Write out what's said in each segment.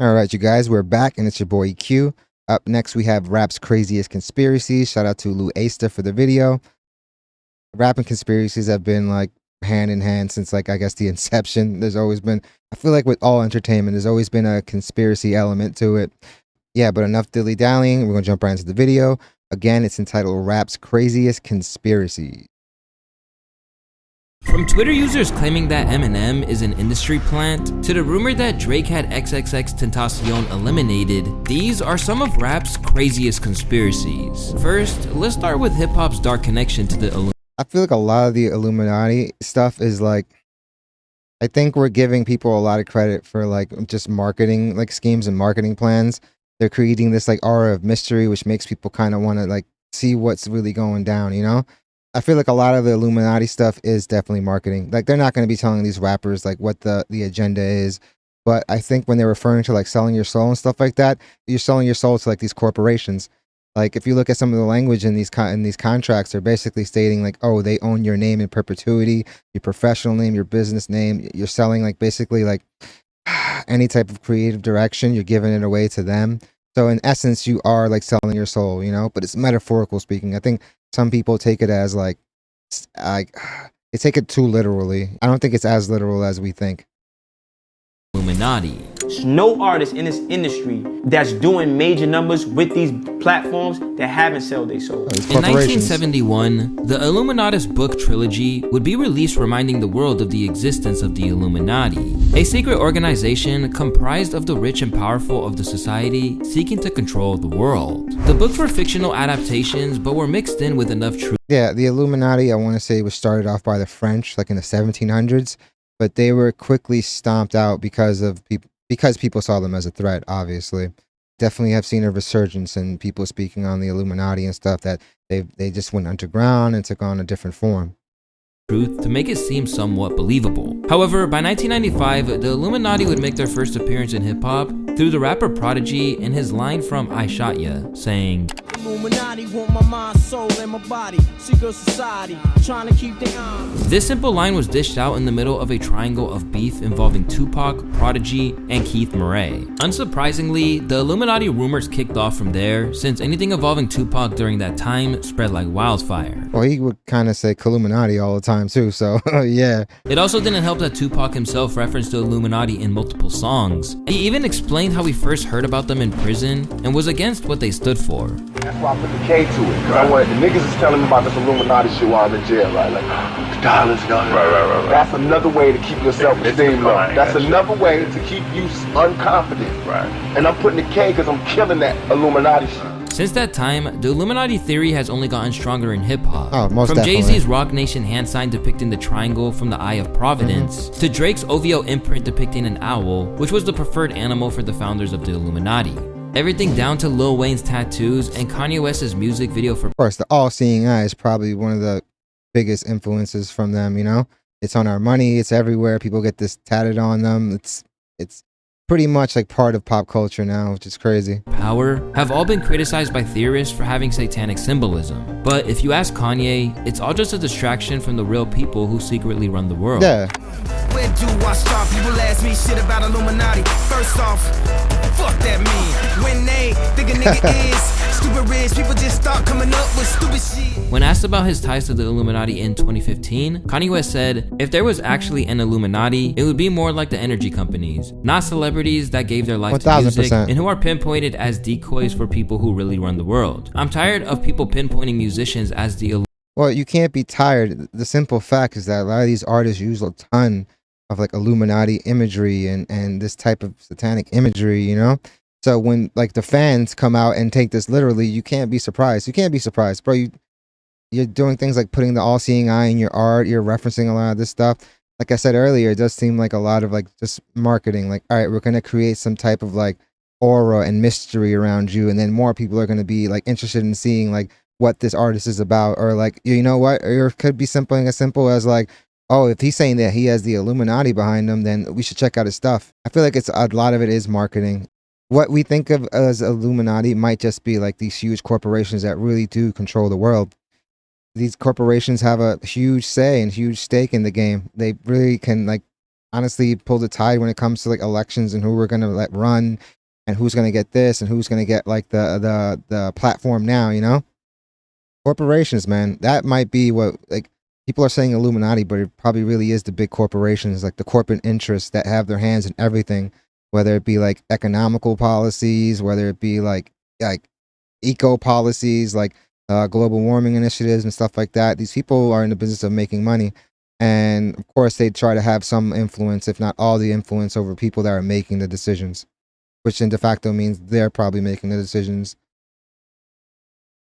All right, you guys, we're back, and it's your boy Q. Up next, we have Rap's Craziest Conspiracies. Shout out to Lou Asta for the video. Rap and conspiracies have been like hand in hand since like I guess the inception. There's always been, I feel like with all entertainment, there's always been a conspiracy element to it. Yeah, but enough dilly dallying. We're gonna jump right into the video. Again, it's entitled Rap's Craziest Conspiracies. From Twitter users claiming that Eminem is an industry plant, to the rumor that Drake had xxxtentacion eliminated, these are some of rap's craziest conspiracies. First, let's start with hip-hop's dark connection to the Illuminati. I feel like a lot of the Illuminati stuff is like, I think we're giving people a lot of credit for like just marketing like schemes and marketing plans. They're creating this like aura of mystery, which makes people kind of want to like see what's really going down, you know? I feel like a lot of the Illuminati stuff is definitely marketing. Like they're not going to be telling these rappers like what the agenda is. But I think when they're referring to like selling your soul and stuff like that, you're selling your soul to like these corporations. Like if you look at some of the language in these contracts, they're basically stating like, oh, they own your name in perpetuity, your professional name, your business name. You're selling like basically like any type of creative direction. You're giving it away to them. So in essence, you are like selling your soul, you know, but it's metaphorical speaking. I think some people take it as like they take it too literally. I don't think it's as literal as we think. Illuminati. There's no artist in this industry that's doing major numbers with these platforms that haven't sold their soul. In 1971, the Illuminati's book trilogy would be released, reminding the world of the existence of the Illuminati, a secret organization comprised of the rich and powerful of the society seeking to control the world. The books were fictional adaptations, but were mixed in with enough truth. Yeah, the Illuminati, I want to say, was started off by the French, like in the 1700s, but they were quickly stomped out because people saw them as a threat, obviously. Definitely have seen a resurgence in people speaking on the Illuminati and stuff, that they just went underground and took on a different form. Truth to make it seem somewhat believable. However, by 1995, the Illuminati would make their first appearance in hip-hop through the rapper Prodigy in his line from I Shot Ya, saying, Illuminati want my mind, soul, and my body. Secret society, trying to keep their arms. This simple line was dished out in the middle of a triangle of beef involving Tupac, Prodigy, and Keith Murray. Unsurprisingly, the Illuminati rumors kicked off from there, since anything involving Tupac during that time spread like wildfire. Well, he would kind of say Illuminati all the time too, so yeah. It also didn't help that Tupac himself referenced the Illuminati in multiple songs. He even explained how he first heard about them in prison and was against what they stood for. That's why I put the K to it, because I wanted, the niggas is telling me about this Illuminati shit while I'm in jail, right? Like, the dollars, right. That's another way to keep your self-esteem low. That's another way to keep you unconfident. Right. And I'm putting the K because I'm killing that Illuminati shit. Since that time, the Illuminati theory has only gotten stronger in hip-hop. Oh, most from definitely. Jay-Z's Rock Nation hand sign depicting the triangle from the Eye of Providence, to Drake's OVO imprint depicting an owl, which was the preferred animal for the founders of the Illuminati. Everything down to Lil Wayne's tattoos and Kanye West's music video for... Of course, the all-seeing eye is probably one of the biggest influences from them, you know? It's on our money, it's everywhere, people get this tatted on them, it's pretty much like part of pop culture now, which is crazy. Power have all been criticized by theorists for having satanic symbolism. But if you ask Kanye, it's all just a distraction from the real people who secretly run the world. Yeah. Where do I start? People ask me shit about Illuminati. First off, fuck that mean. When they think a nigga is stupid rich, people just start coming up with stupid shit. When asked about his ties to the Illuminati in 2015, Kanye West said, if there was actually an Illuminati, it would be more like the energy companies, not celebrities that gave their life to music 1000%. and who are pinpointed as decoys for people who really run the world. I'm tired of people pinpointing musicians as the Well, you can't be tired. The simple fact is that a lot of these artists use a ton of like Illuminati imagery and this type of satanic imagery, you know? So when like the fans come out and take this literally, you can't be surprised. You can't be surprised, bro. You're doing things like putting the all-seeing eye in your art. You're referencing a lot of this stuff. Like I said earlier, it does seem like a lot of like just marketing. Like, all right, we're going to create some type of like aura and mystery around you. And then more people are going to be like interested in seeing like what this artist is about. Or like, you know what? Or it could be something as simple as like, oh, if he's saying that he has the Illuminati behind him, then we should check out his stuff. I feel like it's a lot of it is marketing. What we think of as Illuminati might just be like these huge corporations that really do control the world. These corporations have a huge say and huge stake in the game. They really can like honestly pull the tide when it comes to like elections and who we're gonna let run and who's gonna get this and who's gonna get like the platform now, you know? Corporations, man. That might be what like people are saying Illuminati, but it probably really is the big corporations, like the corporate interests that have their hands in everything, whether it be like economical policies, whether it be like eco policies, like global warming initiatives and stuff like that. These people are in the business of making money. And of course, they try to have some influence, if not all the influence, over people that are making the decisions, which in de facto means they're probably making the decisions.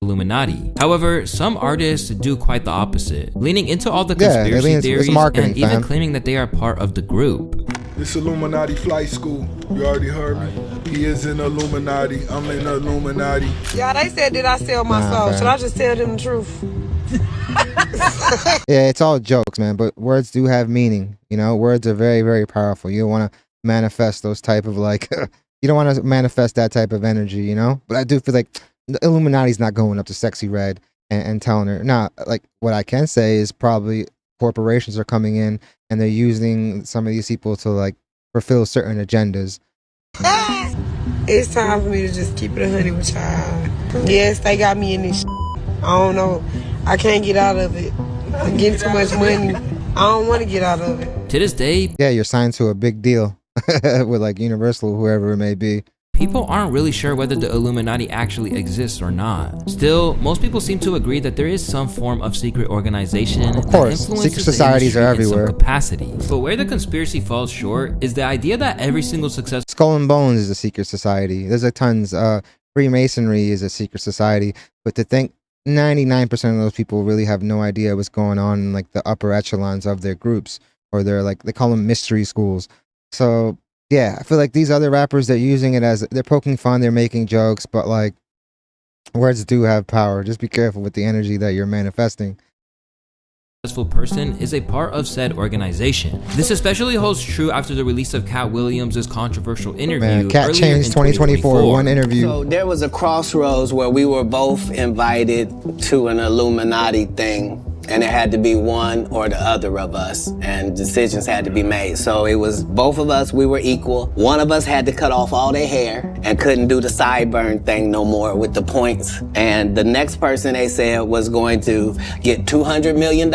Illuminati. However, some artists do quite the opposite, leaning into all the Yeah, conspiracy it's theories marketing, and even fam. claiming that they are part of the group. This Illuminati flight school. You already heard me. He is in Illuminati. I'm in Illuminati. Yeah, they said that I sell my soul. fam. Should I just tell them the truth? Yeah, it's all jokes, man. But words do have meaning. You know, words are very, very powerful. You don't want to manifest those type of like, you don't want to manifest that type of energy, you know. But I do feel like the Illuminati's not going up to Sexy Red and telling her. Nah, like what I can say is probably corporations are coming in and they're using some of these people to like fulfill certain agendas. It's time for me to just keep it 100 with y'all. Yes, they got me in this shit. I don't know. I can't get out of it. I'm getting too much money. I don't want to get out of it. To this day, Yeah, you're signed to a big deal with like Universal, whoever it may be. people aren't really sure whether the Illuminati actually exists or not. Still, most people seem to agree that there is some form of secret organization Of course, that influences secret societies the are industry in some everywhere. capacity. But where the conspiracy falls short is the idea that every single successful Skull and Bones is a secret society. There's a tons. Freemasonry is a secret society. But to think 99% of those people really have no idea what's going on in like the upper echelons of their groups, or they're like, they call them mystery schools. So yeah, I feel like these other rappers, they're using it as, they're poking fun, they're making jokes, but like words do have power. Just be careful with the energy that you're manifesting. person is a part of said organization. This especially holds true after the release of Cat Williams' controversial interview. Man, Cat earlier changed in 2024, one interview. So there was a crossroads where we were both invited to an Illuminati thing, and it had to be one or the other of us, and decisions had to be made. So it was both of us, we were equal. One of us had to cut off all their hair and couldn't do the sideburn thing no more with the points. And the next person, they said, was going to get $200 million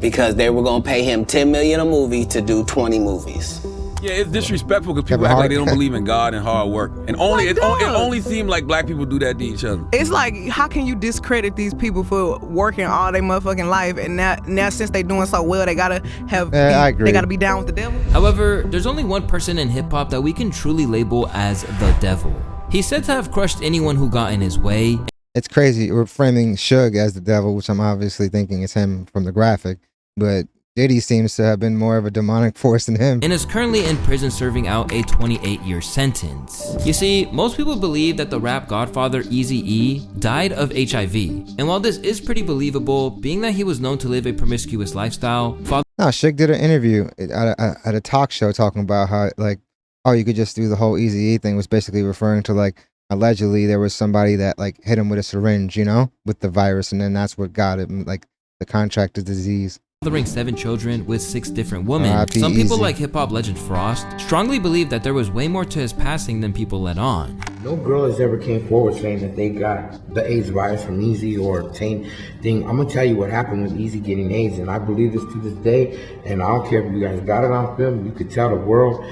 because they were gonna pay him $10 million a movie to do 20 movies. Yeah, it's disrespectful because people Kevin act like Hart. they don't believe in God and hard work. And only Like, it dog. only seems like black people do that to each other. It's like, how can you discredit these people for working all their motherfucking life, and now since they doing so well, they gotta have I agree. they gotta be down with the devil? However, there's only one person in hip-hop that we can truly label as the devil. He's said to have crushed anyone who got in his way. It's crazy. We're framing Suge as the devil, which I'm obviously thinking is him from the graphic, but Diddy seems to have been more of a demonic force than him. And is currently in prison serving out a 28-year sentence. You see, most people believe that the rap godfather Eazy-E died of HIV. And while this is pretty believable, being that he was known to live a promiscuous lifestyle, No, Suge did an interview at a talk show talking about how, like, oh, you could just do the whole Eazy-E thing, was basically referring to, like, allegedly there was somebody that, like, hit him with a syringe, you know, with the virus, and then that's what got him, like, the contracted disease. fathering 7 children with 6 different women. R.I.P. Some people Easy. like hip-hop legend Frost strongly believe that there was way more to his passing than people let on. No girl has ever came forward saying that they got the AIDS virus from Easy or Tane thing. I'm gonna tell you what happened with Easy getting AIDS, and I believe this to this day. And I don't care if you guys got it on film. You could tell the world.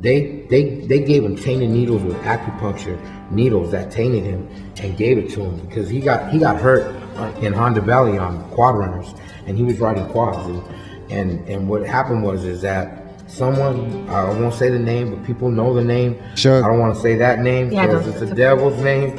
They gave him tainted needles with acupuncture needles that tainted him, and gave it to him because he got hurt in Honda Valley on quad runners, and he was riding quads. And what happened is that someone, I won't say the name, but people know the name. Sure. I don't want to say that name because it's a devil's name.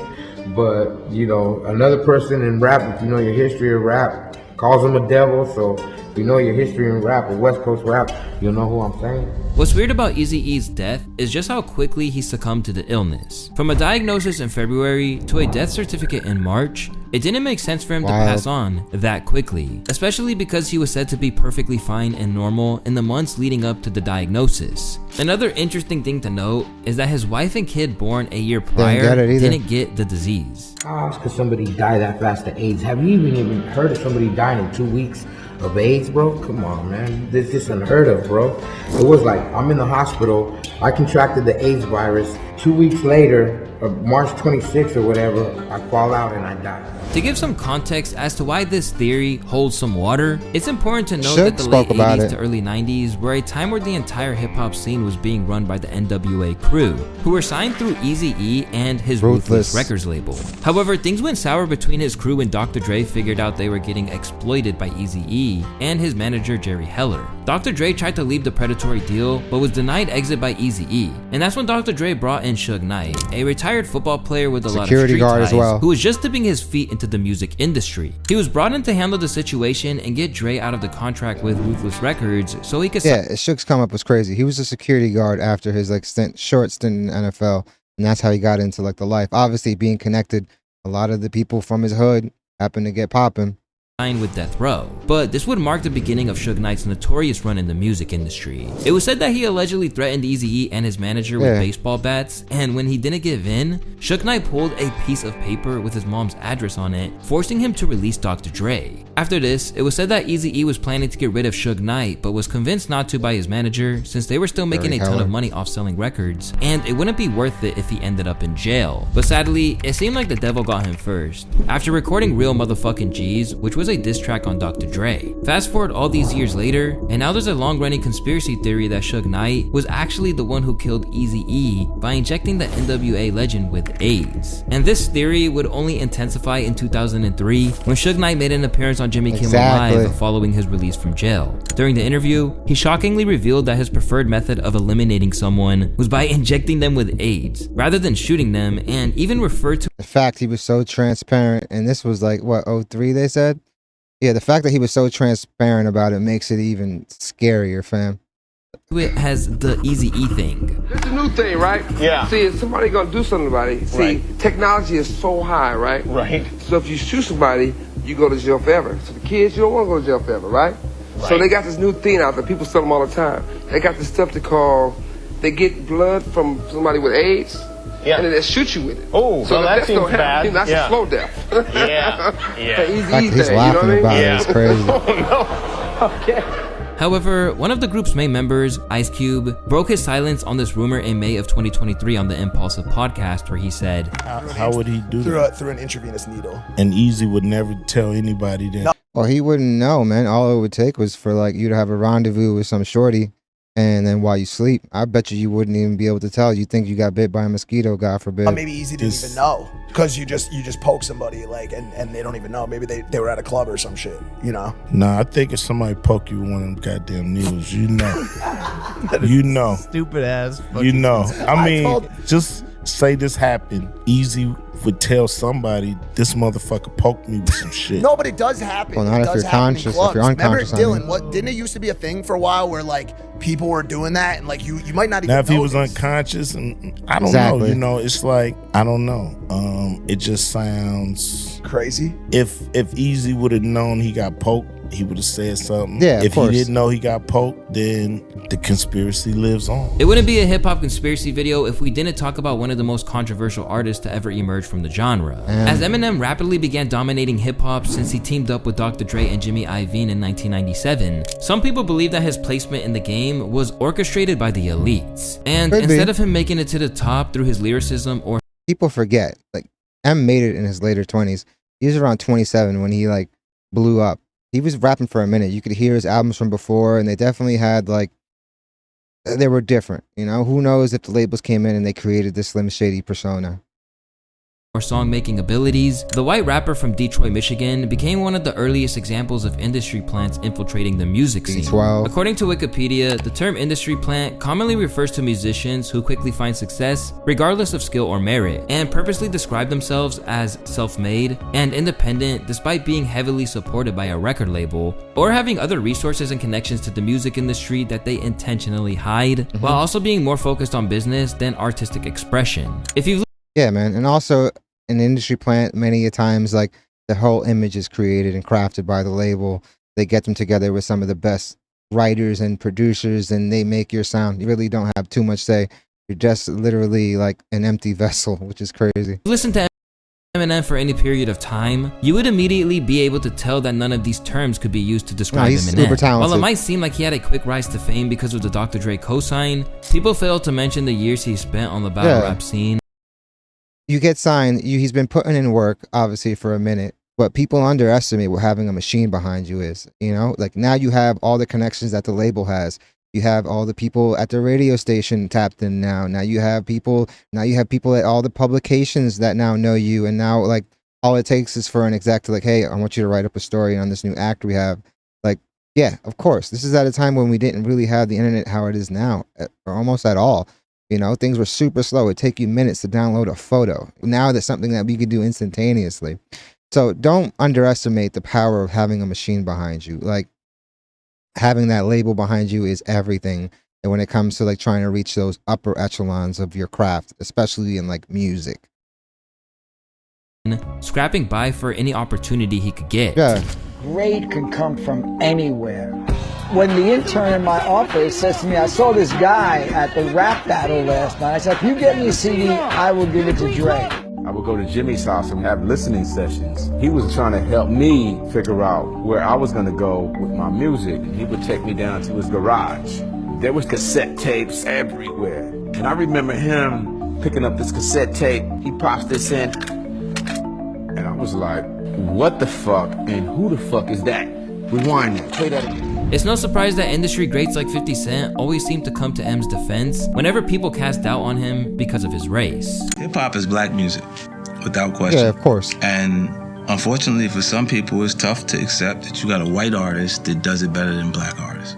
But, you know, another person in rap, if you know your history of rap, calls him a devil. So if you know your history in rap or West Coast rap, you'll know who I'm saying. What's weird about Eazy-E's death is just how quickly he succumbed to the illness. From a diagnosis in February to a death certificate in March, it didn't make sense for him to pass on that quickly, especially because he was said to be perfectly fine and normal in the months leading up to the diagnosis. Another interesting thing to note is that his wife and kid born a year prior didn't get the disease. How else could somebody die that fast to AIDS? Have you even heard of somebody dying in 2 weeks of AIDS, bro. Come on, man. This is unheard of, bro. It was like, I'm in the hospital. I contracted the AIDS virus. 2 weeks later, March 26th or whatever, I fall out and I die. To give some context as to why this theory holds some water, it's important to note Suge that the late spoke about 80s it. to early 90s were a time where the entire hip-hop scene was being run by the NWA crew, who were signed through Eazy-E and his Ruthless Records label. However, things went sour between his crew when Dr. Dre figured out they were getting exploited by Eazy-E and his manager Jerry Heller. Dr. Dre tried to leave the predatory deal, but was denied exit by Eazy-E. And that's when Dr. Dre brought in Suge Knight, a retired football player with a lot of street guard ties, as well, who was just dipping his feet into the music industry. He was brought in to handle the situation and get Dre out of the contract with Ruthless Records so he could... Yeah, Suge's come up was crazy. He was a security guard after his like short stint in the NFL, and that's how he got into like the life. Obviously, being connected, a lot of the people from his hood happened to get popping. With Death Row, but this would mark the beginning of Suge Knight's notorious run in the music industry. It was said that he allegedly threatened Eazy-E and his manager with baseball bats, and when he didn't give in, Suge Knight pulled a piece of paper with his mom's address on it, forcing him to release Dr. Dre. After this, it was said that Eazy-E was planning to get rid of Suge Knight, but was convinced not to by his manager since they were still making a ton of money off selling records, and it wouldn't be worth it if he ended up in jail. But sadly, it seemed like the devil got him first. After recording Real Motherfucking G's, which was a diss track on Dr. Dre. Fast forward all these years later, and now there's a long-running conspiracy theory that Suge Knight was actually the one who killed Eazy-E by injecting the NWA legend with AIDS. And this theory would only intensify in 2003 when Suge Knight made an appearance on Jimmy Kimmel Live following his release from jail. During the interview, he shockingly revealed that his preferred method of eliminating someone was by injecting them with AIDS, rather than shooting them, and even referred to the fact he was so transparent, and this was like, what, 03 they said? Yeah, the fact that he was so transparent about it makes it even scarier, fam. It has the Eazy-E thing. It's a new thing, right? Yeah. See, if somebody gonna do something about it, see, technology is so high, right? Right. So if you shoot somebody, you go to jail forever. So the kids, you don't want to go to jail forever, right? So they got this new thing out there. People sell them all the time. They got this stuff they get blood from somebody with AIDS. Yeah. And then they shoot you with it. Oh, so that seems bad. That's a slow death. Yeah. He's laughing about it. It's crazy. Oh, no. Okay. However, one of the group's main members, Ice Cube, broke his silence on this rumor in May of 2023 on the Impulsive podcast, where he said, How would he do that? Through an intravenous needle. And Eazy would never tell anybody that. Well, he wouldn't know, man. All it would take was for like you to have a rendezvous with some shorty, and then while you sleep, I bet you wouldn't even be able to tell. You think you got bit by a mosquito, God forbid. Maybe Eazy didn't even know, because you just poke somebody like and they don't even know. Maybe they were at a club or some shit, you know. Nah, I think if somebody poke you with one of them goddamn needles, you know. You know. Stupid ass. You know. I mean, just say this happened. Eazy would tell somebody, this motherfucker poked me with some shit. No, but it does happen. Well, not if you're conscious. If you're unconscious, remember, Dylan, didn't it used to be a thing for a while where like people were doing that and like you might not even now if he was this. unconscious, and I don't know, you know, it's like, I don't know. It just sounds crazy. If Eazy would have known he got poked, he would have said something. Yeah, if he didn't know he got poked, then the conspiracy lives on. It wouldn't be a hip-hop conspiracy video if we didn't talk about one of the most controversial artists to ever emerge from the genre. As Eminem rapidly began dominating hip-hop since he teamed up with Dr. Dre and Jimmy Iovine in 1997, some people believe that his placement in the game was orchestrated by the elites. And instead of him making it to the top through his lyricism or... People forget, like, M made it in his later 20s. He was around 27 when he, like, blew up. He was rapping for a minute. You could hear his albums from before, and they definitely had, like, they were different, you know? Who knows if the labels came in and they created this Slim Shady persona. or song-making abilities, the white rapper from Detroit, Michigan became one of the earliest examples of industry plants infiltrating the music scene. According to Wikipedia, the term industry plant commonly refers to musicians who quickly find success regardless of skill or merit, and purposely describe themselves as self-made and independent despite being heavily supported by a record label, or having other resources and connections to the music industry that they intentionally hide, while also being more focused on business than artistic expression. If you've Yeah, man. And also, an industry plant, many a times, like, the whole image is created and crafted by the label. They get them together with some of the best writers and producers, and they make your sound. You really don't have too much say. You're just literally like an empty vessel, which is crazy. listen to Eminem for any period of time, you would immediately be able to tell that none of these terms could be used to describe he's Eminem. super talented. While it might seem like he had a quick rise to fame because of the Dr. Dre cosign, people fail to mention the years he spent on the battle rap scene. You get signed, he's been putting in work, obviously, for a minute, but people underestimate what having a machine behind you is, you know? Like, now you have all the connections that the label has. You have all the people at the radio station tapped in now. Now you have people at all the publications that now know you. And now, like, all it takes is for an exec to, like, hey, I want you to write up a story on this new act we have. Like, yeah, of course. This is at a time when we didn't really have the internet how it is now, or almost at all. You know, things were super slow. It'd take you minutes to download a photo. Now that's something that we could do instantaneously. So don't underestimate the power of having a machine behind you. Like, having that label behind you is everything. And when it comes to like trying to reach those upper echelons of your craft, especially in like music. Scrapping by for any opportunity he could get. Yeah. Grade can come from anywhere. When the intern in my office says to me, I saw this guy at the rap battle last night. I said, if you get me a CD, I will give it to Dre. I would go to Jimmy's house and have listening sessions. He was trying to help me figure out where I was going to go with my music. He would take me down to his garage. There was cassette tapes everywhere. And I remember him picking up this cassette tape. He pops this in. And I was like, what the fuck? And who the fuck is that? Rewind that. Play that again. It's no surprise that industry greats like 50 Cent always seem to come to M's defense whenever people cast doubt on him because of his race. Hip-hop is black music, without question. Yeah, of course. And unfortunately for some people, it's tough to accept that you got a white artist that does it better than black artists.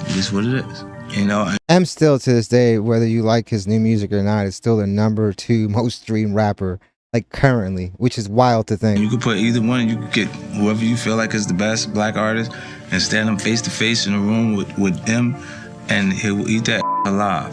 It is what it is, you know? M still to this day, whether you like his new music or not, is still the #2 most streamed rapper, like currently, which is wild to think. You could put either one, you could get whoever you feel like is the best black artist and stand them face to face in a room with him, and he will eat that alive.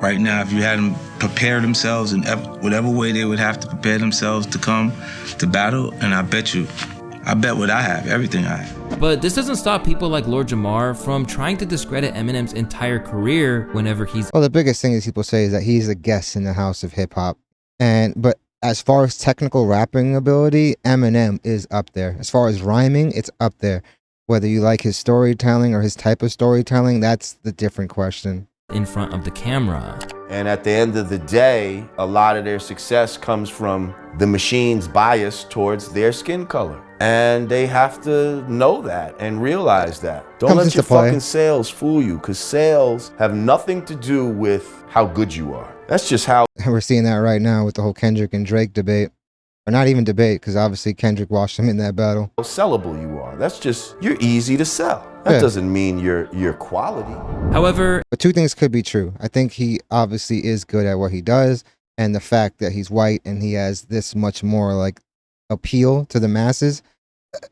Right now, if you had them prepare themselves in whatever way they would have to prepare themselves to come to battle, and I bet what I have, everything I have. But this doesn't stop people like Lord Jamar from trying to discredit Eminem's entire career whenever he's... Well, the biggest thing is people say is that he's a guest in the house of hip hop. But as far as technical rapping ability, Eminem is up there. As far as rhyming, it's up there. Whether you like his storytelling or his type of storytelling, that's the different question. In front of the camera. And at the end of the day, a lot of their success comes from the machine's bias towards their skin color. And they have to know that and realize that. Don't let your fucking sales fool you, because sales have nothing to do with how good you are. That's just how. We're seeing that right now with the whole Kendrick and Drake debate. Or not even debate, because obviously Kendrick washed him in that battle. How sellable you are. That's just, you're easy to sell. That doesn't mean you're quality. However, but two things could be true. I think he obviously is good at what he does, and the fact that he's white and he has this much more like appeal to the masses.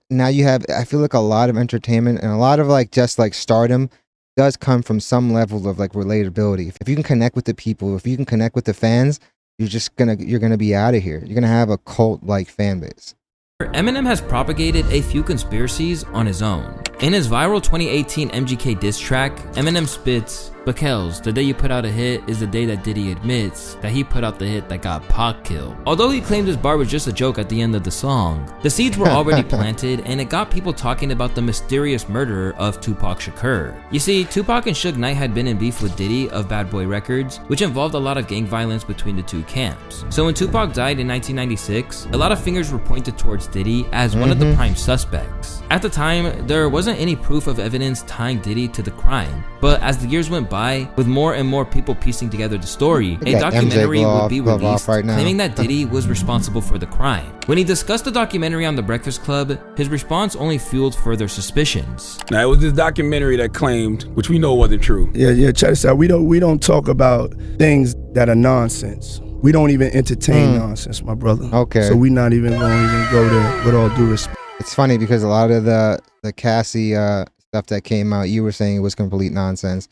Now you have, I feel like a lot of entertainment and a lot of like just like stardom does come from some level of like relatability. If you can connect with the people, if you can connect with the fans, you're gonna be out of here. You're gonna have a cult like fan base. Eminem has propagated a few conspiracies on his own. In his viral 2018 MGK diss track, Eminem spits, "Bakels, the day you put out a hit is the day that Diddy admits that he put out the hit that got Pac killed." Although he claimed his bar was just a joke at the end of the song, the seeds were already planted and it got people talking about the mysterious murderer of Tupac Shakur. You see, Tupac and Suge Knight had been in beef with Diddy of Bad Boy Records, which involved a lot of gang violence between the two camps. So when Tupac died in 1996, a lot of fingers were pointed towards Diddy as one of the prime suspects. At the time, there wasn't any proof of evidence tying Diddy to the crime, but as the years went by, with more and more people piecing together the story, a documentary would be released claiming that Diddy was responsible for the crime. When he discussed the documentary on The Breakfast Club, his response only fueled further suspicions. Now, it was this documentary that claimed, which we know wasn't true. Yeah, check this out. We don't talk about things that are nonsense. We don't even entertain nonsense, my brother. Okay. So we're not even going to even go there, with all due respect. It's funny because a lot of the Cassie stuff that came out, you were saying it was complete nonsense.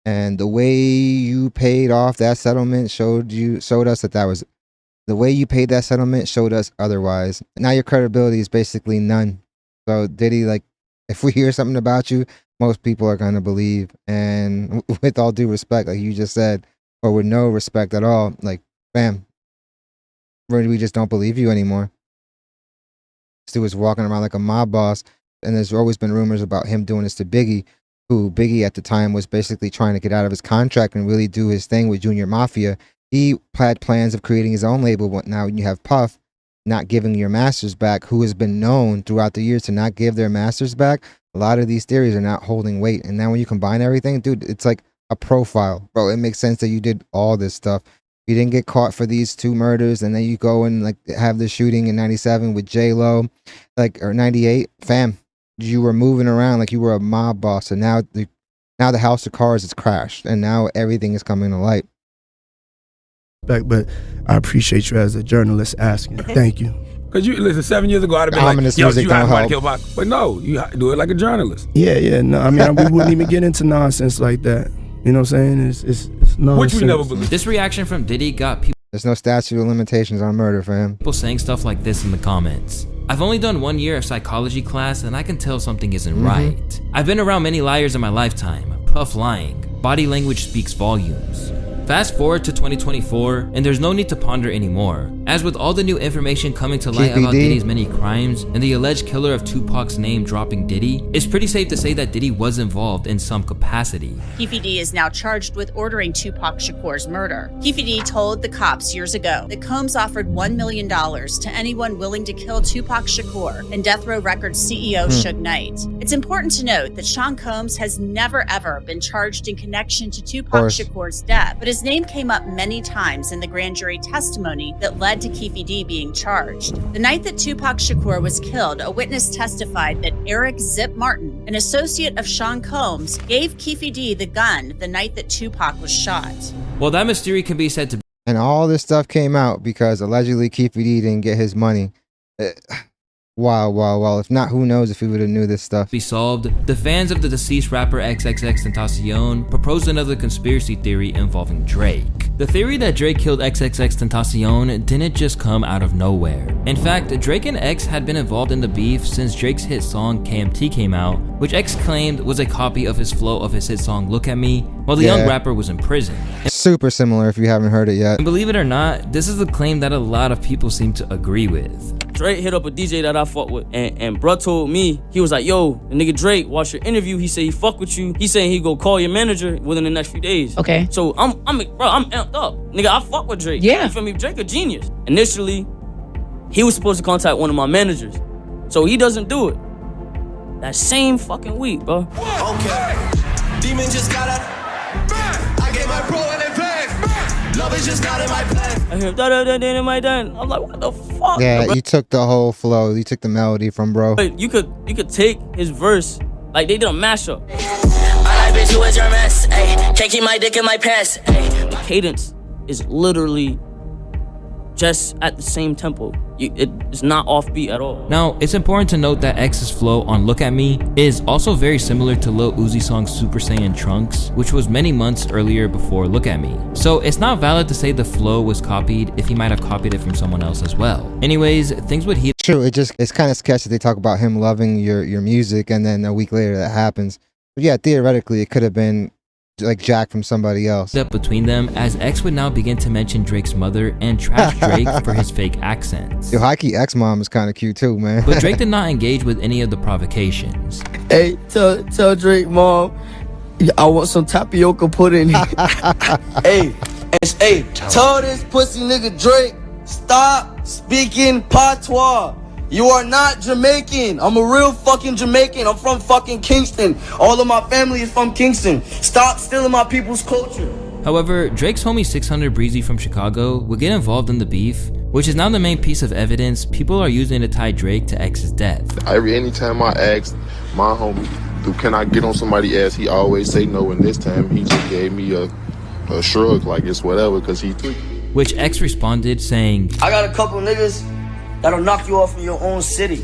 And the way you paid off that settlement showed us that was the way you paid that settlement showed us otherwise. Now your credibility is basically none. So Diddy, like, if we hear something about you, most people are gonna believe. And with all due respect, like you just said, or with no respect at all, like, bam, we just don't believe you anymore. Stu was walking around like a mob boss, and there's always been rumors about him doing this to Biggie, who Biggie at the time was basically trying to get out of his contract and really do his thing with Junior Mafia. He had plans of creating his own label, but now you have Puff not giving your masters back, who has been known throughout the years to not give their masters back. A lot of these theories are not holding weight, and now when you combine everything, dude, it's like a profile, bro. It makes sense that you did all this stuff. You didn't get caught for these 2 murders, and then you go and like have the shooting in 97 with J-Lo, like, or 98, fam. You were moving around like you were a mob boss, and now the house of cards is crashed, and now everything is coming to light. But I appreciate you as a journalist asking. Thank you. Because you listen, 7 years ago, I'd have been Ominous like, yo, music you don't have to help. kill but no, you do it like a journalist. Yeah. No, I mean, we wouldn't even get into nonsense like that. You know what I'm saying? It's nonsense. Which we never believed. This reaction from Diddy got people. There's no statute of limitations on murder, fam. People saying stuff like this in the comments. I've only done 1 year of psychology class and I can tell something isn't right. I've been around many liars in my lifetime. Puff lying. Body language speaks volumes. Fast forward to 2024, and there's no need to ponder anymore. As with all the new information coming to light about Diddy's many crimes and the alleged killer of Tupac's name dropping Diddy, it's pretty safe to say that Diddy was involved in some capacity. Keffe D is now charged with ordering Tupac Shakur's murder. Keffe D told the cops years ago that Combs offered $1 million to anyone willing to kill Tupac Shakur and Death Row Records CEO Suge Knight. It's important to note that Sean Combs has never ever been charged in connection to Tupac Shakur's death, but his name came up many times in the grand jury testimony that led to Keffe D being charged. The night that Tupac Shakur was killed, a witness testified that Eric Zip Martin, an associate of Sean Combs, gave Keffe D the gun the night that Tupac was shot. Well, that mystery can be said to be. And all this stuff came out because allegedly Keffe D didn't get his money. Wow. If not, who knows if he would have knew this stuff. Be solved. The fans of the deceased rapper xxxtentacion proposed another conspiracy theory involving Drake. The theory that Drake killed xxxtentacion didn't just come out of nowhere. In fact, Drake and X had been involved in the beef since Drake's hit song KMT came out, which X claimed was a copy of his flow of his hit song Look At Me, while the young rapper was in prison. Super similar if you haven't heard it yet. And believe it or not, this is a claim that a lot of people seem to agree with. Drake hit up a DJ that I fuck with, and bruh told me, he was like, yo, the nigga Drake watched your interview, he said he fuck with you, he saying he go call your manager within the next few days. Okay. So I'm amped up. Nigga, I fuck with Drake. Yeah. You feel me? Drake a genius. Initially, he was supposed to contact one of my managers, so he doesn't do it. That same fucking week, bro. Okay. Demon just got out. I gave my bro an advance. Love is just not in my plan. I hear da-da-da-da in my done. I'm like, what the fuck? Yeah, bro? you took the whole flow. You took the melody from bro. But you could take his verse, like they did a mashup. I bitch, who is your mess? Ay, can't keep my dick in my pants. The cadence is literally just at the same tempo. It's not offbeat at all. Now, it's important to note that X's flow on Look At Me is also very similar to Lil Uzi's song Super Saiyan Trunks, which was many months earlier before Look At Me. So it's not valid to say the flow was copied if he might have copied it from someone else as well. Anyways, things would heat. True, it's kind of sketchy that they talk about him loving your music and then a week later that happens. But yeah, theoretically, it could have been like Jack from somebody else. Up between them, as X would now begin to mention Drake's mother and trash Drake for his fake accents. Yo, high-key X-Mom is kind of cute too, man. But Drake did not engage with any of the provocations. Hey, tell Drake, mom, I want some tapioca pudding. Hey, tell this pussy nigga Drake, stop speaking patois. You are not Jamaican. I'm a real fucking Jamaican. I'm from fucking Kingston. All of my family is from Kingston. Stop stealing my people's culture. However, Drake's homie 600 Breezy from Chicago would get involved in the beef, which is now the main piece of evidence people are using to tie Drake to X's death. Anytime I asked my homie, can I get on somebody's ass, he always say no, and this time he just gave me a shrug, like it's whatever, because he took. Which X responded saying, I got a couple niggas that'll knock you off in your own city.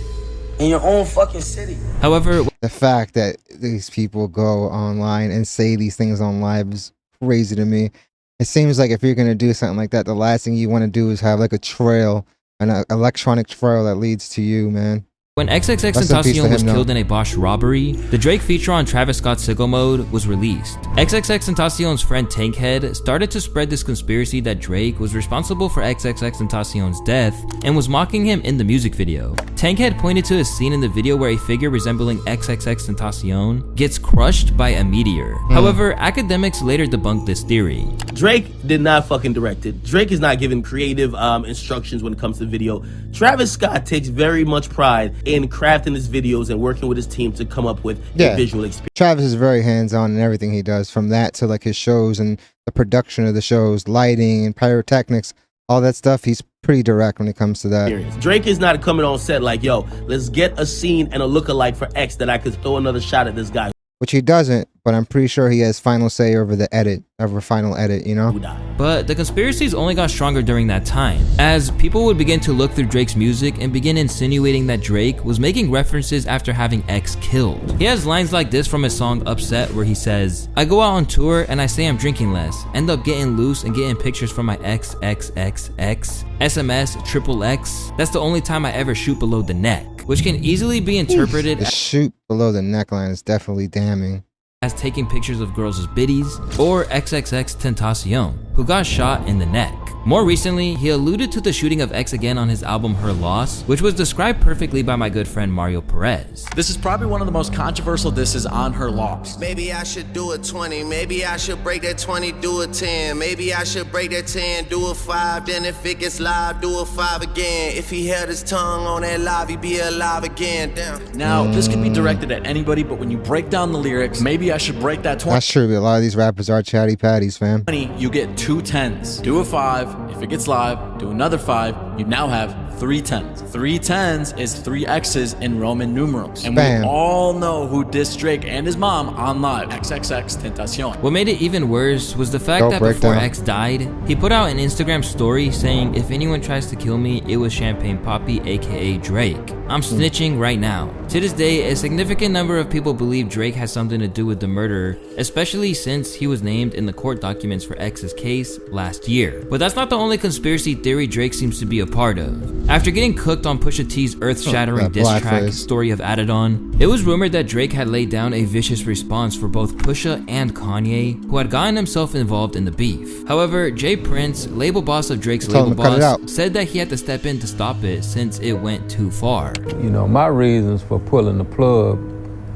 In your own fucking city. However, the fact that these people go online and say these things on live is crazy to me. It seems like if you're going to do something like that, the last thing you want to do is have like a trail, an electronic trail that leads to you, man. When xxxtentacion was killed in a Bosch robbery, the Drake feature on Travis Scott's Sicko Mode was released. xxxtentacion's friend Tankhead started to spread this conspiracy that Drake was responsible for xxxtentacion's death and was mocking him in the music video. Tankhead pointed to a scene in the video where a figure resembling xxxtentacion gets crushed by a meteor. However, academics later debunked this theory. Drake did not fucking direct it. Drake is not giving creative instructions when it comes to video. Travis Scott takes very much pride in crafting his videos and working with his team to come up with a visual experience. Travis is very hands-on in everything he does, from that to like his shows and the production of the shows, lighting and pyrotechnics, all that stuff. He's pretty direct when it comes to that. Drake is not coming on set like, yo, let's get a scene and a lookalike for X that I could throw another shot at this guy. Which he doesn't, but I'm pretty sure he has final say over the edit, over final edit, you know? But the conspiracies only got stronger during that time, as people would begin to look through Drake's music and begin insinuating that Drake was making references after having X killed. He has lines like this from his song Upset, where he says, I go out on tour and I say I'm drinking less, end up getting loose and getting pictures from my XXXX, SMS XXX. That's the only time I ever shoot below the neck, which can easily be interpreted as shoot below the neckline is definitely damning. As taking pictures of girls as biddies, or xxxtentacion, who got shot in the neck. More recently, he alluded to the shooting of X again on his album Her Loss, which was described perfectly by my good friend Mario Perez. This is probably one of the most controversial disses on Her Loss. Maybe I should do a 20, maybe I should break that 20, do a 10. Maybe I should break that 10, do a 5. Then if it gets live, do a 5 again. If he held his tongue on that live, he'd be alive again. Damn. Now, this could be directed at anybody, but when you break down the lyrics, maybe I should break that 20. That's true, but a lot of these rappers are chatty patties, fam. You get 2 10s. Do a 5. If it gets live, do another 5. You now have 3 10s. 3 10s is 3 X's in Roman numerals. And Bam. we all know who dissed Drake and his mom on live. xxxtentacion. What made it even worse was the fact that before X died, he put out an Instagram story saying, if anyone tries to kill me, it was Champagne Poppy, aka Drake. I'm snitching right now. To this day, a significant number of people believe Drake has something to do with the murder, especially since he was named in the court documents for X's case last year. But that's not the only conspiracy theory Drake seems to be a part of. After getting cooked on Pusha T's earth-shattering diss track, Story of Adidon, it was rumored that Drake had laid down a vicious response for both Pusha and Kanye, who had gotten himself involved in the beef. However, Jay Prince, label boss of Drake's label boss, said that he had to step in to stop it since it went too far. You know, my reasons for pulling the plug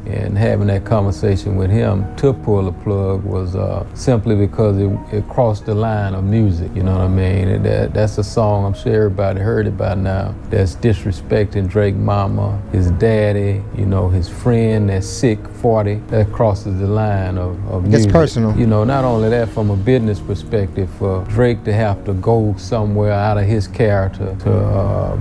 and having that conversation with him to pull the plug was simply because it crossed the line of music, you know what I mean? That's a song, I'm sure everybody heard it by now, that's disrespecting Drake mama, his daddy, you know, his friend that's sick, 40, that crosses the line of music. It's personal. You know, not only that, from a business perspective, for Drake to have to go somewhere out of his character to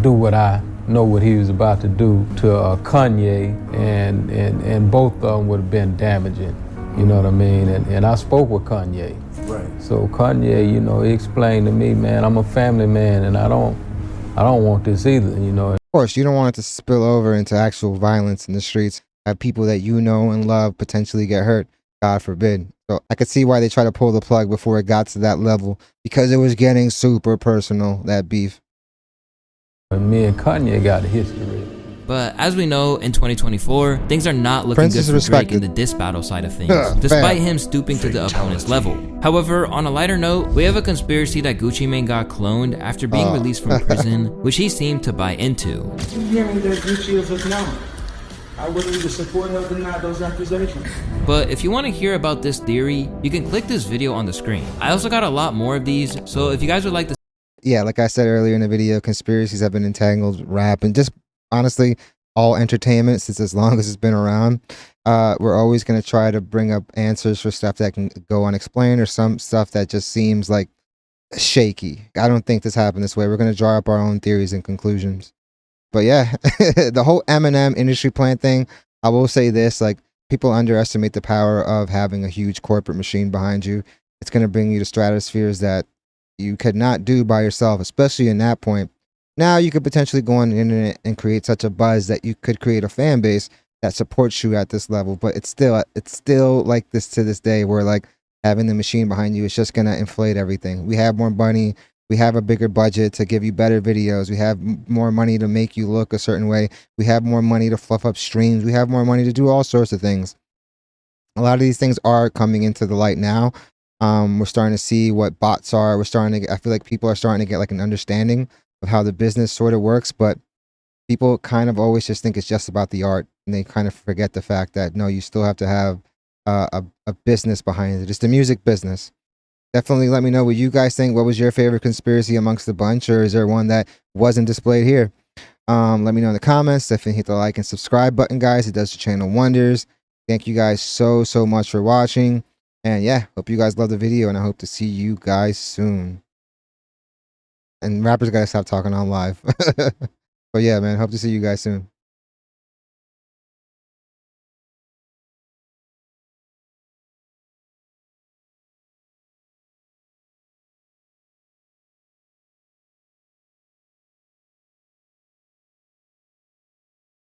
do what I know what he was about to do to Kanye, and both of them would have been damaging, you know what I mean? And I spoke with Kanye. Right. So Kanye, you know, he explained to me, man, I'm a family man and I don't want this either, you know. Of course, you don't want it to spill over into actual violence in the streets, have people that you know and love potentially get hurt, God forbid. So I could see why they try to pull the plug before it got to that level, because it was getting super personal, that beef. And me and Kanye got a history. But as we know, in 2024, things are not looking good for Drake in the diss battle side of things, despite him stooping to the opponent's level. However, on a lighter note, we have a conspiracy that Gucci Mane got cloned after being released from prison, which he seemed to buy into. You hear me that Gucci is a clown? I wouldn't even support her deny those accusations. But if you want to hear about this theory, you can click this video on the screen. I also got a lot more of these, so if you guys would like to... Yeah, like I said earlier in the video, conspiracies have been entangled with rap and just honestly all entertainment since as long as it's been around. We're always going to try to bring up answers for stuff that can go unexplained or some stuff that just seems like shaky. I don't think this happened this way. We're going to draw up our own theories and conclusions. But yeah, the whole Eminem industry plan thing, I will say this, like, people underestimate the power of having a huge corporate machine behind you. It's going to bring you to stratospheres that you could not do by yourself, especially in that point. Now you could potentially go on the internet and create such a buzz that you could create a fan base that supports you at this level. But it's still like this to this day, where like having the machine behind you is just going to inflate everything. We have more money. We have a bigger budget to give you better videos. We have more money to make you look a certain way. We have more money to fluff up streams. We have more money to do all sorts of things. A lot of these things are coming into the light now. We're starting to see what bots are. I feel like people are starting to get like an understanding of how the business sort of works, but people kind of always just think it's just about the art, and they kind of forget the fact that no, you still have to have a business behind it. It's the music business. Definitely let me know what you guys think. What was your favorite conspiracy amongst the bunch, or is there one that wasn't displayed here? Let me know in the comments. Definitely hit the like and subscribe button, guys. It does the channel wonders. Thank you guys so much for watching. And yeah, hope you guys love the video, and I hope to see you guys soon. And rappers gotta stop talking on live. But yeah, man, hope to see you guys soon.